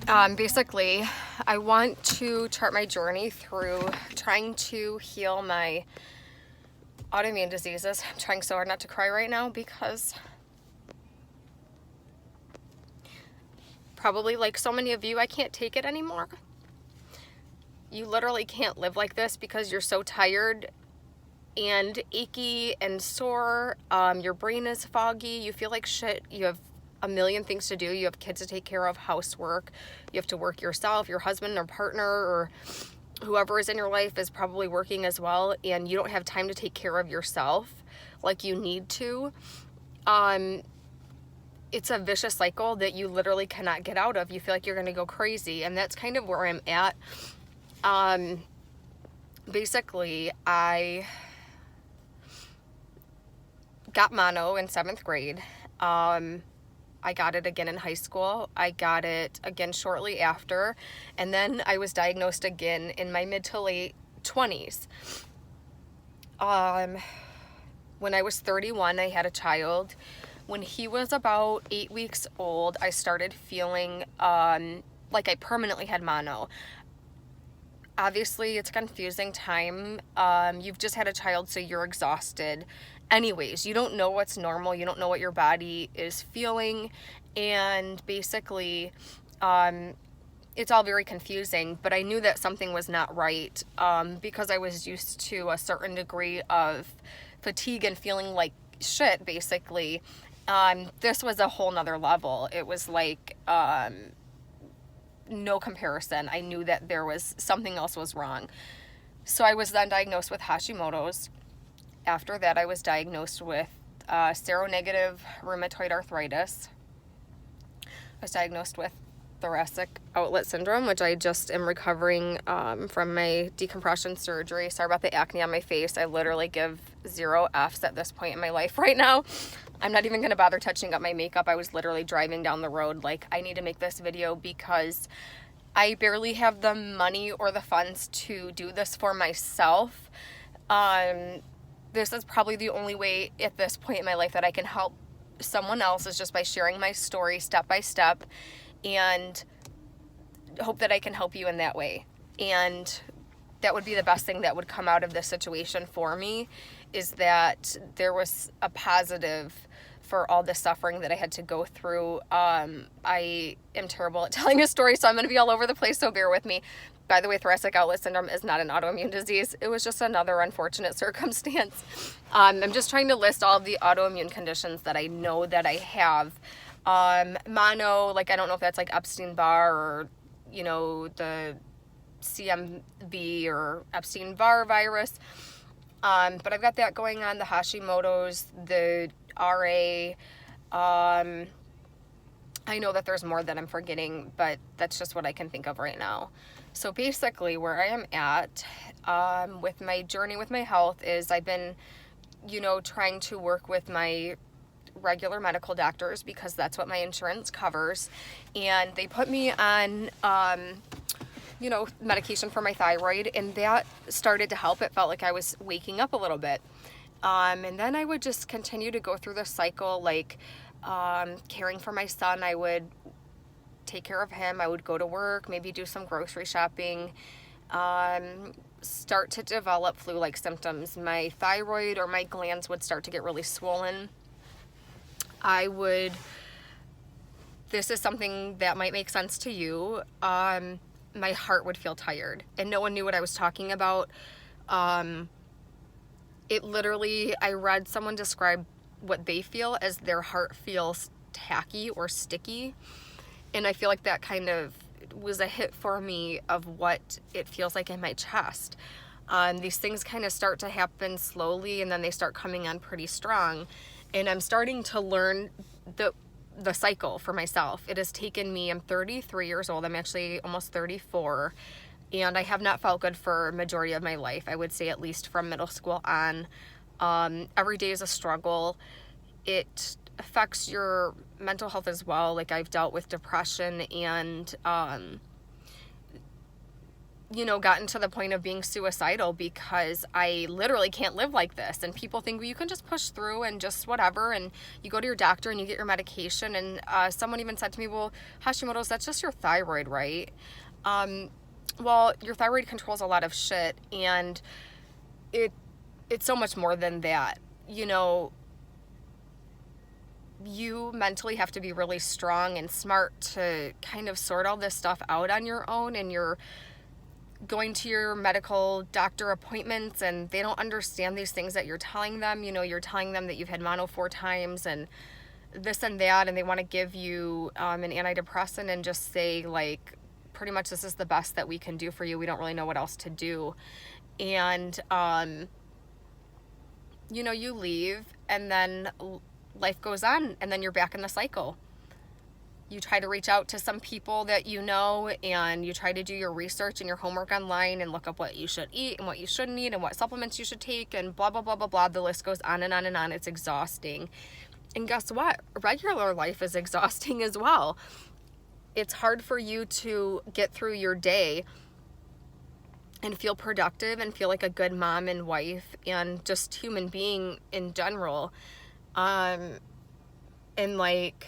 Basically, I want to chart my journey through trying to heal my autoimmune diseases. I'm trying so hard not to cry right now because probably like so many of you, I can't take it anymore. You literally can't live like this because you're so tired and achy and sore. Your brain is foggy. You feel like shit. You have a million things to do. You have kids to take care of, housework. You have to work yourself. Your husband or partner or whoever is in your life is probably working as well, and you don't have time to take care of yourself like you need to. It's a vicious cycle that you literally cannot get out of. You feel like you're going to go crazy, and that's kind of where I'm at. Basically, I got mono in 7th grade. I got it again in high school. I got it again shortly after. And then I was diagnosed again in my mid to late 20s. When I was 31, I had a child. When he was about 8 weeks old, I started feeling like I permanently had mono. Obviously, it's a confusing time. You've just had a child, so you're exhausted. Anyways, you don't know what's normal. You don't know what your body is feeling. And basically, it's all very confusing. But I knew that something was not right because I was used to a certain degree of fatigue and feeling like shit, basically. This was a whole nother level. It was like no comparison. I knew that there was something else was wrong. So I was then diagnosed with Hashimoto's. After that, I was diagnosed with seronegative rheumatoid arthritis. I was diagnosed with thoracic outlet syndrome, which I just am recovering from my decompression surgery. Sorry about the acne on my face. I literally give 0 Fs at this point in my life right now. I'm not even going to bother touching up my makeup. I was literally driving down the road like, I need to make this video because I barely have the money or the funds to do this for myself. This is probably the only way at this point in my life that I can help someone else is just by sharing my story step by step, and hope that I can help you in that way. And that would be the best thing that would come out of this situation for me, is that there was a positive for all the suffering that I had to go through. I am terrible at telling a story, so I'm going to be all over the place, so bear with me. By the way, thoracic outlet syndrome is not an autoimmune disease. It was just another unfortunate circumstance. I'm just trying to list all of the autoimmune conditions that I know that I have. Mono, like, I don't know if that's like Epstein-Barr or, you know, the CMV or Epstein-Barr virus. But I've got that going on, the Hashimoto's, the RA. I know that there's more that I'm forgetting, but that's just what I can think of right now. So basically where I am at with my journey with my health is I've been, you know, trying to work with my regular medical doctors because that's what my insurance covers. And they put me on, you know, medication for my thyroid, and that started to help. It felt like I was waking up a little bit. And then I would just continue to go through the cycle, like caring for my son. I would take care of him. I would go to work, maybe do some grocery shopping, start to develop flu-like symptoms. My thyroid or my glands would start to get really swollen. This is something that might make sense to you. My heart would feel tired, and no one knew what I was talking about. It literally, I read someone describe what they feel as their heart feels tacky or sticky. And I feel like that kind of was a hit for me of what it feels like in my chest. These things kind of start to happen slowly, and then they start coming on pretty strong. And I'm starting to learn the cycle for myself. It has taken me, I'm 33 years old. I'm actually almost 34. And I have not felt good for a majority of my life. I would say at least from middle school on. Every day is a struggle. It affects your mental health as well. Like, I've dealt with depression and gotten to the point of being suicidal because I literally can't live like this. And people think, well, you can just push through and just whatever. And you go to your doctor and you get your medication. And someone even said to me, well, Hashimoto's, that's just your thyroid, right? Well, your thyroid controls a lot of shit. And it's so much more than that. You mentally have to be really strong and smart to kind of sort all this stuff out on your own, and you're going to your medical doctor appointments and they don't understand these things that you're telling them. You're telling them that you've had mono 4 times and this and that, and they want to give you an antidepressant and just say, like, pretty much this is the best that we can do for you. We don't really know what else to do. And you leave, and then life goes on, and then you're back in the cycle. You try to reach out to some people that and you try to do your research and your homework online and look up what you should eat and what you shouldn't eat and what supplements you should take and blah, blah, blah, blah, blah. The list goes on and on and on. It's exhausting. And guess what? Regular life is exhausting as well. It's hard for you to get through your day and feel productive and feel like a good mom and wife and just human being in general. And like,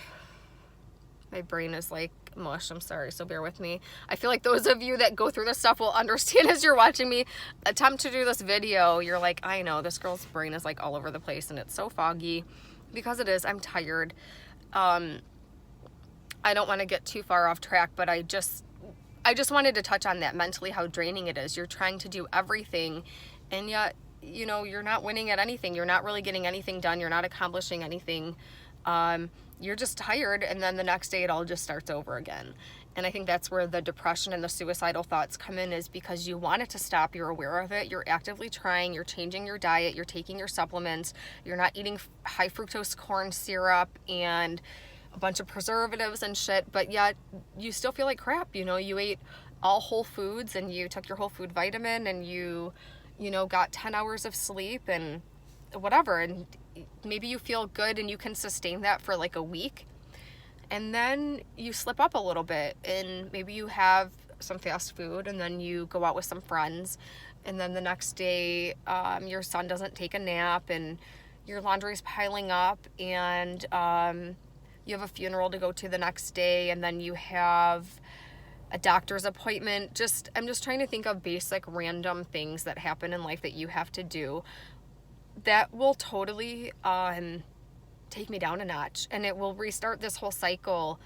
my brain is like mush. I'm sorry, so bear with me. I feel like those of you that go through this stuff will understand as you're watching me attempt to do this video. You're like, I know, this girl's brain is like all over the place and it's so foggy, because it is. I'm tired. I don't want to get too far off track, but I just wanted to touch on that mentally, how draining it is. You're trying to do everything, and yet, you're not winning at anything. You're not really getting anything done. You're not accomplishing anything. You're just tired, and then the next day it all just starts over again. And I think that's where the depression and the suicidal thoughts come in, is because you want it to stop. You're aware of it. You're actively trying. You're changing your diet. You're taking your supplements. You're not eating high fructose corn syrup and a bunch of preservatives and shit, but yet you still feel like crap. You ate all whole foods and you took your whole food vitamin and you got 10 hours of sleep and whatever, and maybe you feel good and you can sustain that for like a week, and then you slip up a little bit and maybe you have some fast food and then you go out with some friends, and then the next day your son doesn't take a nap and your laundry's piling up, and you have a funeral to go to the next day, and then you have a doctor's appointment. I'm just trying to think of basic random things that happen in life that you have to do that will totally take me down a notch, and it will restart this whole cycle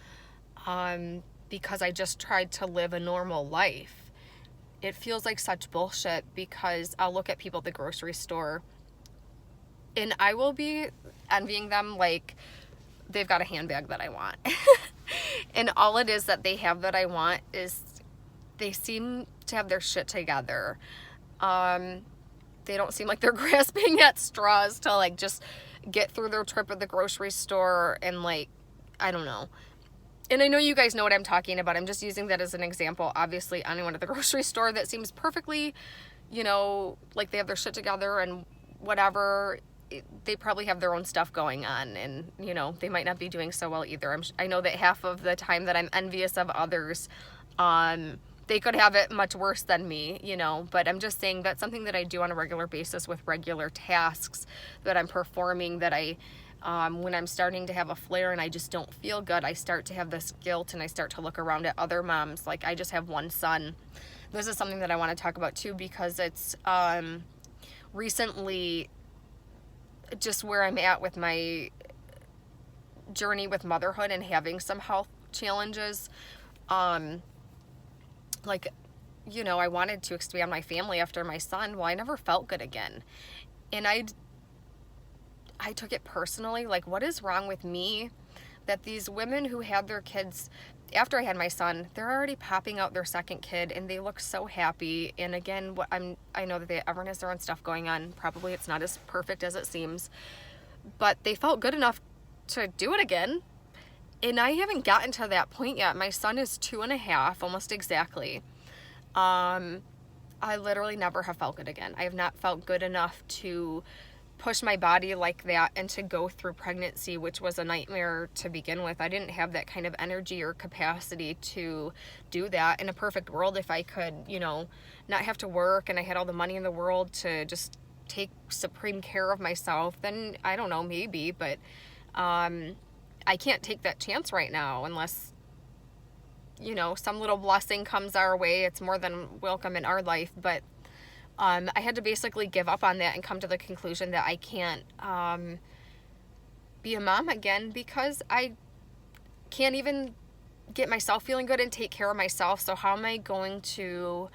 because I just tried to live a normal life. It feels like such bullshit, because I'll look at people at the grocery store and I will be envying them, like they've got a handbag that I want. And all it is that they have that I want is they seem to have their shit together. They don't seem like they're grasping at straws to like just get through their trip at the grocery store, and like, I don't know. And I know you guys know what I'm talking about. I'm just using that as an example. Obviously, anyone at the grocery store that seems perfectly, like they have their shit together and whatever, they probably have their own stuff going on, and they might not be doing so well either. I know that half of the time that I'm envious of others, they could have it much worse than me, but I'm just saying that's something that I do on a regular basis with regular tasks that I'm performing, that when I'm starting to have a flare and I just don't feel good, I start to have this guilt, and I start to look around at other moms. Like, I just have one son. This is something that I want to talk about too, because it's recently just where I'm at with my journey with motherhood and having some health challenges. I wanted to expand my family after my son. Well, I never felt good again. And I took it personally. Like, what is wrong with me that these women who had their kids after I had my son, they're already popping out their second kid and they look so happy. And again, I know that everyone has their own stuff going on. Probably it's not as perfect as it seems, but they felt good enough to do it again. And I haven't gotten to that point yet. My son is 2.5, almost exactly. I literally never have felt good again. I have not felt good enough to push my body like that and to go through pregnancy, which was a nightmare to begin with. I didn't have that kind of energy or capacity to do that. In a perfect world, if I could, not have to work and I had all the money in the world to just take supreme care of myself, then I don't know, maybe, but I can't take that chance right now unless, some little blessing comes our way. It's more than welcome in our life, but I had to basically give up on that and come to the conclusion that I can't be a mom again because I can't even get myself feeling good and take care of myself. So how am I going to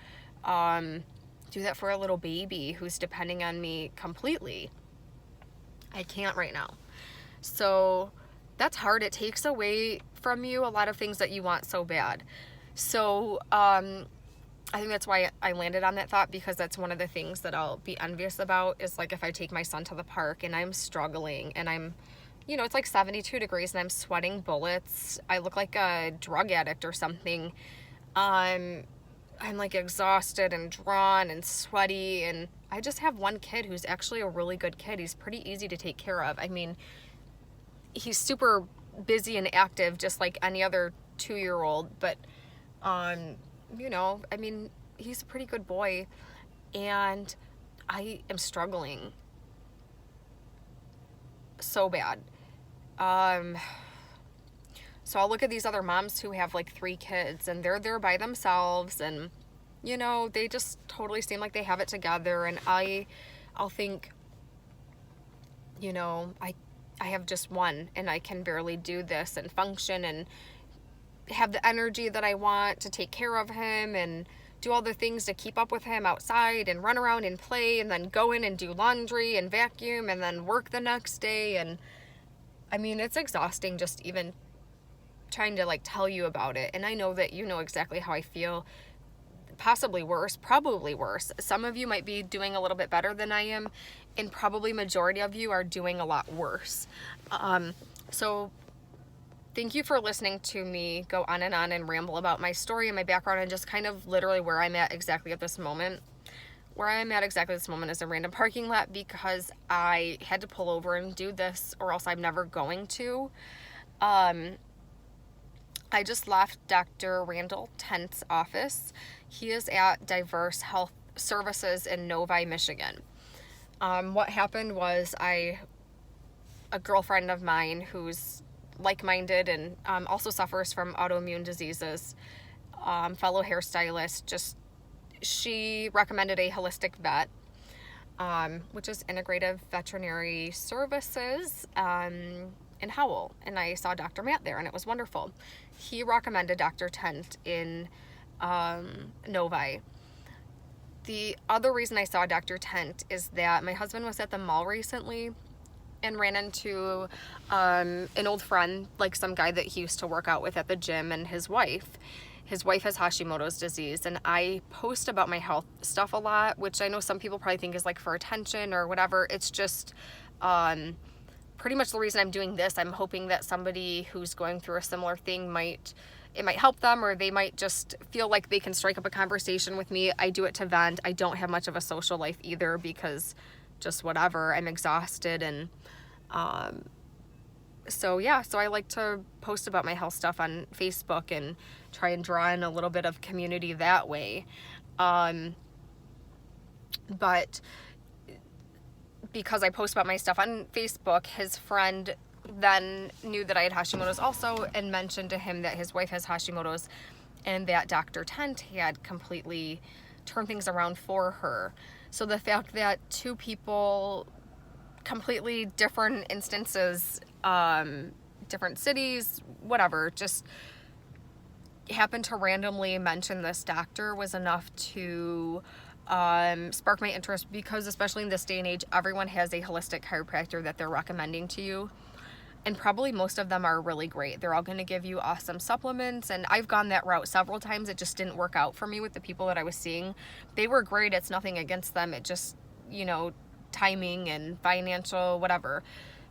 do that for a little baby who's depending on me completely? I can't right now. So that's hard. It takes away from you a lot of things that you want so bad. So I think that's why I landed on that thought, because that's one of the things that I'll be envious about is like if I take my son to the park and I'm struggling and I'm, it's like 72 degrees and I'm sweating bullets. I look like a drug addict or something. I'm like exhausted and drawn and sweaty, and I just have one kid who's actually a really good kid. He's pretty easy to take care of. I mean, he's super busy and active just like any other 2-year-old, but he's a pretty good boy, and I am struggling so bad. So I'll look at these other moms who have like 3 kids and they're there by themselves, and they just totally seem like they have it together, and I'll think, I have just one and I can barely do this and function and have the energy that I want to take care of him and do all the things to keep up with him outside and run around and play and then go in and do laundry and vacuum and then work the next day. And I mean, it's exhausting just even trying to like tell you about it. And I know that you know exactly how I feel. Possibly worse, probably worse. Some of you might be doing a little bit better than I am, and probably majority of you are doing a lot worse. So thank you for listening to me go on and ramble about my story and my background and just kind of literally where I'm at exactly at this moment. Where I'm at exactly this moment is a random parking lot because I had to pull over and do this or else I'm never going to. I just left Dr. Randall Tent's office. He is at Diverse Health Services in Novi, Michigan. What happened was a girlfriend of mine who's like-minded and also suffers from autoimmune diseases, fellow hairstylist, she recommended a holistic vet, which is Integrative Veterinary Services in Howell, and I saw Dr. Matt there, and it was wonderful. He recommended Dr. Tent in Novi. The other reason I saw Dr. Tent is that my husband was at the mall recently and ran into an old friend, like some guy that he used to work out with at the gym, and his wife. His wife has Hashimoto's disease, and I post about my health stuff a lot, which I know some people probably think is like for attention or whatever. It's just pretty much the reason I'm doing this. I'm hoping that somebody who's going through a similar thing might help them, or they might just feel like they can strike up a conversation with me. I do it to vent. I don't have much of a social life either because just whatever, I'm exhausted. And so I like to post about my health stuff on Facebook and try and draw in a little bit of community that way. But because I post about my stuff on Facebook, his friend then knew that I had Hashimoto's also and mentioned to him that his wife has Hashimoto's and that Dr. Tent had completely turned things around for her. So the fact that 2 people, completely different instances, different cities, whatever, just happened to randomly mention this doctor was enough to spark my interest, because especially in this day and age, everyone has a holistic chiropractor that they're recommending to you. And probably most of them are really great. They're all going to give you awesome supplements. And I've gone that route several times. It just didn't work out for me with the people that I was seeing. They were great. It's nothing against them. It just, timing and financial, whatever.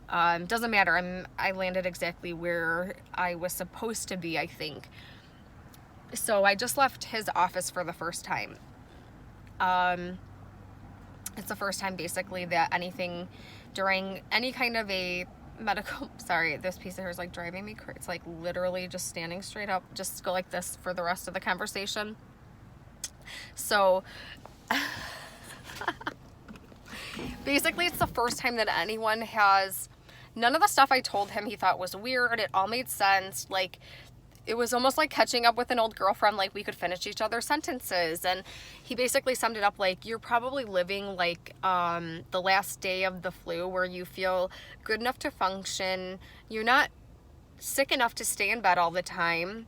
Doesn't matter. I landed exactly where I was supposed to be, I think. So I just left his office for the first time. It's the first time basically that anything during any kind of a medical, sorry, this piece of hair is like driving me crazy. It's like literally just standing straight up. Just go like this for the rest of the conversation. So basically it's the first time that anyone has, none of the stuff I told him he thought was weird. It all made sense. Like, it was almost like catching up with an old girlfriend. Like, we could finish each other's sentences. And he basically summed it up like, you're probably living like the last day of the flu, where you feel good enough to function. You're not sick enough to stay in bed all the time,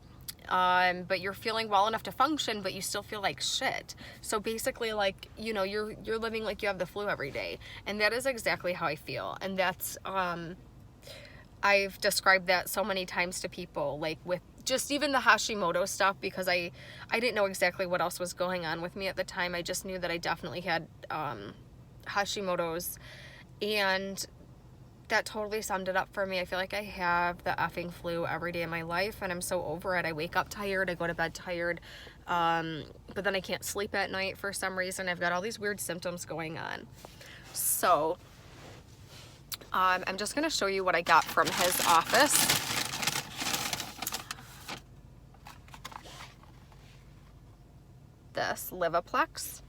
but you're feeling well enough to function, but you still feel like shit. So basically, like, you know, you're living like you have the flu every day. And that is exactly how I feel. And that's I've described that so many times to people, like with just even the Hashimoto stuff, because I didn't know exactly what else was going on with me at the time. I just knew that I definitely had Hashimoto's, and that totally summed it up for me. I feel like I have the effing flu every day of my life, and I'm so over it. I wake up tired, I go to bed tired, but then I can't sleep at night for some reason. I've got all these weird symptoms going on. So I'm just going to show you what I got from his office. This Livaplex,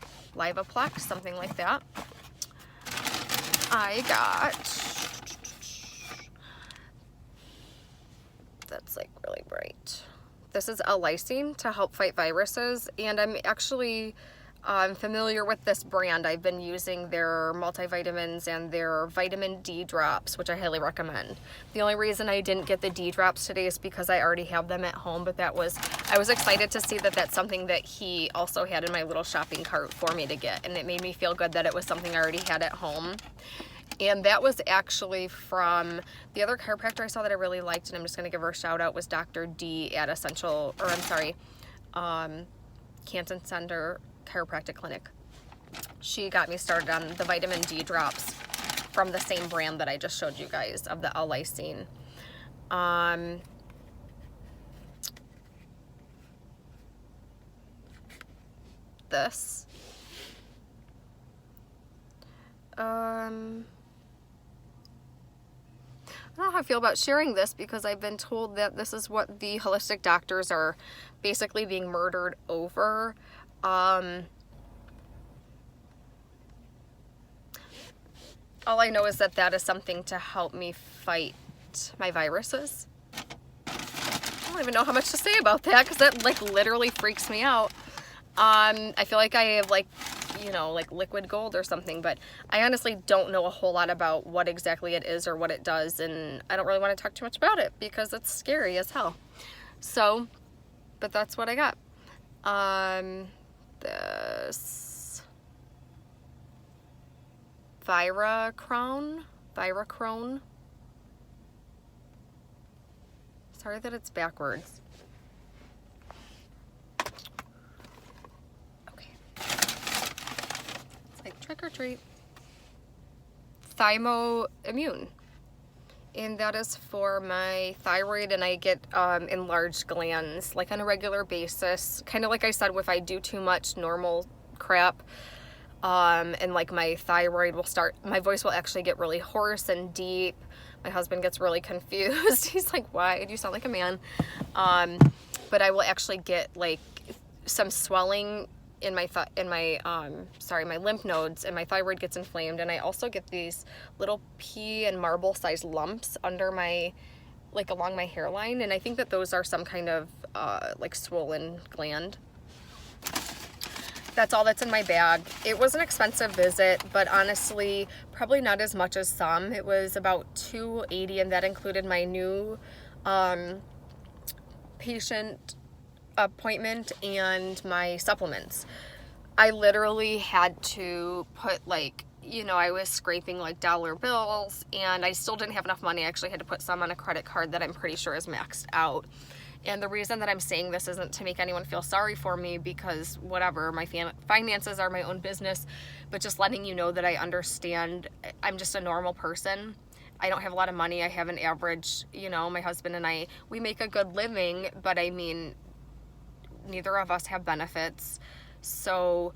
something like that. I got, that's like really bright. This is a lysine to help fight viruses, and I'm actually familiar with this brand. I've been using their multivitamins and their vitamin D drops, which I highly recommend. The only reason I didn't get the D drops today is because I already have them at home, but I was excited to see that that's something that he also had in my little shopping cart for me to get, and it made me feel good that it was something I already had at home. And that was actually from the other chiropractor I saw that I really liked, and I'm just going to give her a shout out, was Dr. D at Canton Center Chiropractic Clinic. She got me started on the vitamin D drops from the same brand that I just showed you guys of the L-lysine. This. I don't know how I feel about sharing this, because I've been told that this is what the holistic doctors are basically being murdered over. All I know is that that is something to help me fight my viruses. I don't even know how much to say about that, because that like literally freaks me out. I feel like I have like, you know, like liquid gold or something, but I honestly don't know a whole lot about what exactly it is or what it does, and I don't really want to talk too much about it because it's scary as hell. So, but that's what I got. This Thyroid. Sorry that it's backwards. Okay. It's like trick or treat. Autoimmune. And that is for my thyroid, and I get enlarged glands like on a regular basis. Kind of like I said, if I do too much normal crap, and like my thyroid will start, my voice will actually get really hoarse and deep. My husband gets really confused. He's like, why do you sound like a man? But I will actually get like some swelling in my my lymph nodes, and my thyroid gets inflamed, and I also get these little pea and marble sized lumps under my, like along my hairline, and I think that those are some kind of like swollen gland. That's all that's in my bag. It was an expensive visit, but honestly probably not as much as some. It was about $280, and that included my new patient appointment and my supplements. I literally had to put like, you know, I was scraping like dollar bills, and I still didn't have enough money. I actually had to put some on a credit card that I'm pretty sure is maxed out. And the reason that I'm saying this isn't to make anyone feel sorry for me, because whatever, my finances are my own business, but just letting you know that I understand. I'm just a normal person. I don't have a lot of money. I have an average, you know, my husband and I, we make a good living, but I mean, neither of us have benefits. So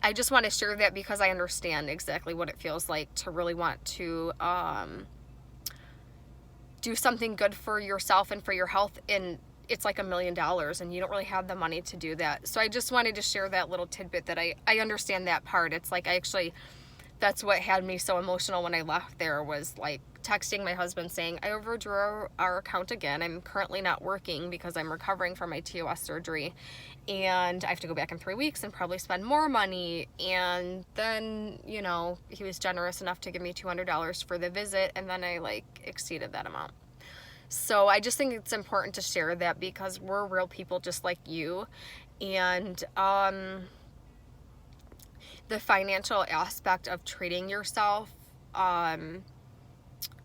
I just want to share that because I understand exactly what it feels like to really want to do something good for yourself and for your health, and it's like $1 million and you don't really have the money to do that. So I just wanted to share that little tidbit that I understand that part. It's like that's what had me so emotional when I left there, was like texting my husband saying, I overdrew our account again. I'm currently not working because I'm recovering from my TOS surgery, and I have to go back in 3 weeks and probably spend more money. And then, you know, he was generous enough to give me $200 for the visit, and then I like exceeded that amount. So I just think it's important to share that because we're real people just like you. And the financial aspect of treating yourself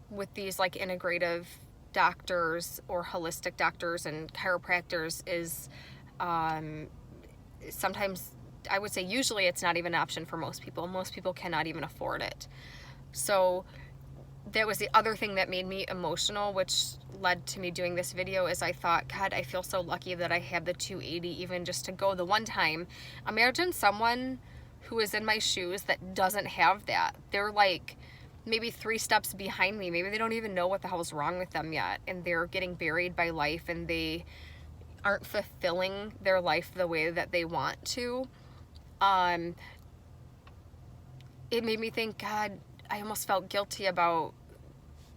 with these like integrative doctors or holistic doctors and chiropractors is sometimes, I would say usually, it's not even an option for most people. Most people cannot even afford it. So that was the other thing that made me emotional, which led to me doing this video, is I thought, God, I feel so lucky that I had the 280 even just to go the one time. Imagine someone who is in my shoes that doesn't have that. They're like maybe 3 steps behind me. Maybe they don't even know what the hell is wrong with them yet, and they're getting buried by life, and they aren't fulfilling their life the way that they want to. It made me think, God, I almost felt guilty about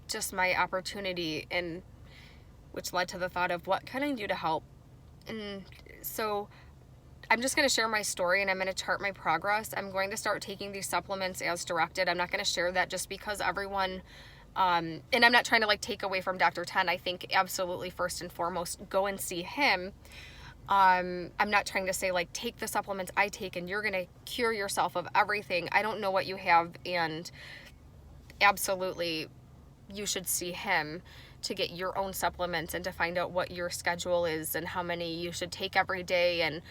just my opportunity, and which led to the thought of what can I do to help. And so I'm just going to share my story, and I'm going to chart my progress. I'm going to start taking these supplements as directed. I'm not going to share that just because everyone, and I'm not trying to like take away from Dr. Ten. I think absolutely first and foremost, go and see him. I'm not trying to say like take the supplements I take and you're going to cure yourself of everything. I don't know what you have, and absolutely you should see him to get your own supplements and to find out what your schedule is and how many you should take every day. And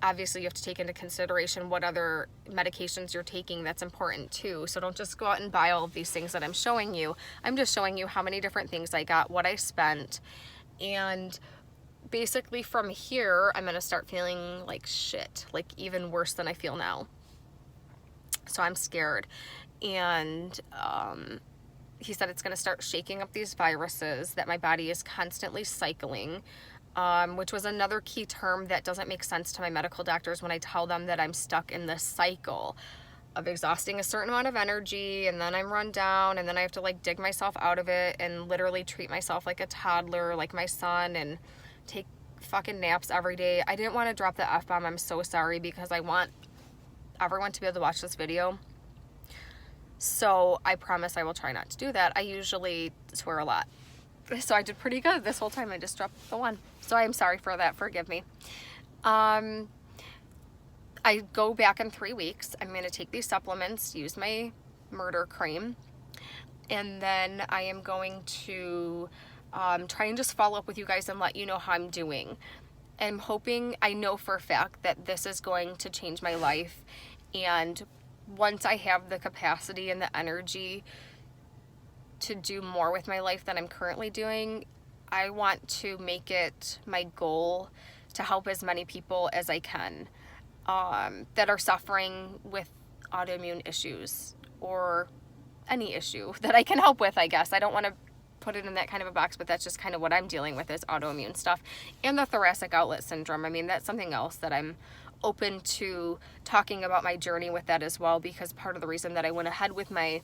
obviously you have to take into consideration what other medications you're taking. That's important too. So don't just go out and buy all of these things that I'm showing you. I'm just showing you how many different things I got, what I spent, and basically from here I'm going to start feeling like shit, like even worse than I feel now. So I'm scared. And he said it's going to start shaking up these viruses that my body is constantly cycling, which was another key term that doesn't make sense to my medical doctors when I tell them that I'm stuck in this cycle of exhausting a certain amount of energy, and then I'm run down, and then I have to like dig myself out of it and literally treat myself like a toddler, like my son, and take fucking naps every day. I didn't want to drop the F-bomb. I'm so sorry, because I want everyone to be able to watch this video. So I promise I will try not to do that. I usually swear a lot. So I did pretty good this whole time. I just dropped the one. So I'm sorry for that. Forgive me. I go back in 3 weeks. I'm going to take these supplements, use my murder cream, and then I am going to try and just follow up with you guys and let you know how I'm doing. I'm hoping, I know for a fact that this is going to change my life, and once I have the capacity and the energy to do more with my life than I'm currently doing, I want to make it my goal to help as many people as I can that are suffering with autoimmune issues or any issue that I can help with, I guess. I don't want to put it in that kind of a box, but that's just kind of what I'm dealing with, is autoimmune stuff. And the thoracic outlet syndrome. I mean, that's something else that I'm open to talking about my journey with that as well, because part of the reason that I went ahead with my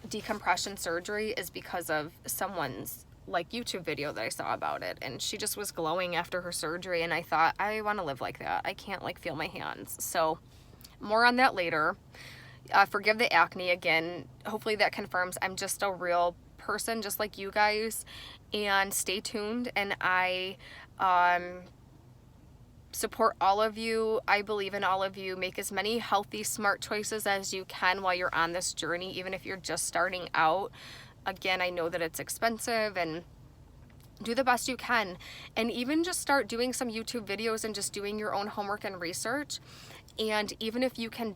decompression surgery is because of someone's like YouTube video that I saw about it, and she just was glowing after her surgery, and I thought, I want to live like that. I can't like feel my hands. So more on that later. Forgive the acne again. Hopefully that confirms I'm just a real person just like you guys, and stay tuned. And I support all of you. I believe in all of you. Make as many healthy, smart choices as you can while you're on this journey, even if you're just starting out. Again, I know that it's expensive, and do the best you can. And even just start doing some YouTube videos and just doing your own homework and research. And even if you can,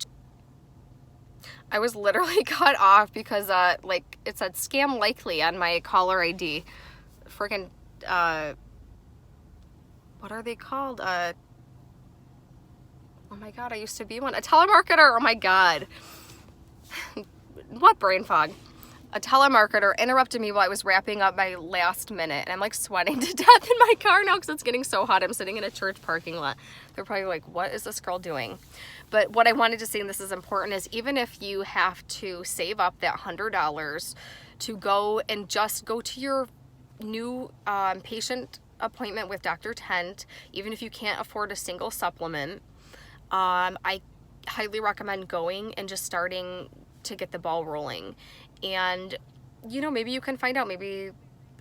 I was literally cut off because like it said scam likely on my caller ID. Freaking what are they called? Oh my God, I used to be one. A telemarketer, oh my God. What brain fog? A telemarketer interrupted me while I was wrapping up my last minute, and I'm like sweating to death in my car now because it's getting so hot. I'm sitting in a church parking lot. They're probably like, what is this girl doing? But what I wanted to say, and this is important, is even if you have to save up that $100 to go and just go to your new patient appointment with Dr. Tent, even if you can't afford a single supplement, I highly recommend going and just starting to get the ball rolling. And, you know, maybe you can find out, maybe,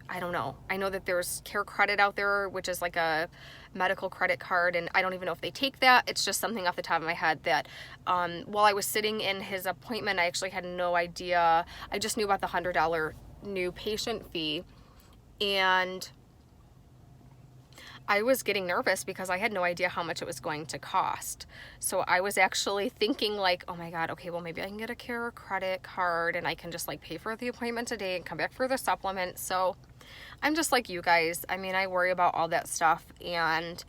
I don't know. I know that there's Care Credit out there, which is like a medical credit card, and I don't even know if they take that. It's just something off the top of my head that while I was sitting in his appointment, I actually had no idea. I just knew about the $100 new patient fee, and I was getting nervous because I had no idea how much it was going to cost. So I was actually thinking like, oh my God, okay, well maybe I can get a Care Credit card and I can just like pay for the appointment today and come back for the supplement. So I'm just like you guys. I mean, I worry about all that stuff. And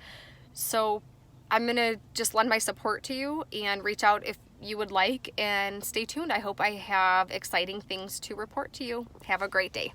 so I'm going to just lend my support to you and reach out if you would like, and stay tuned. I hope I have exciting things to report to you. Have a great day.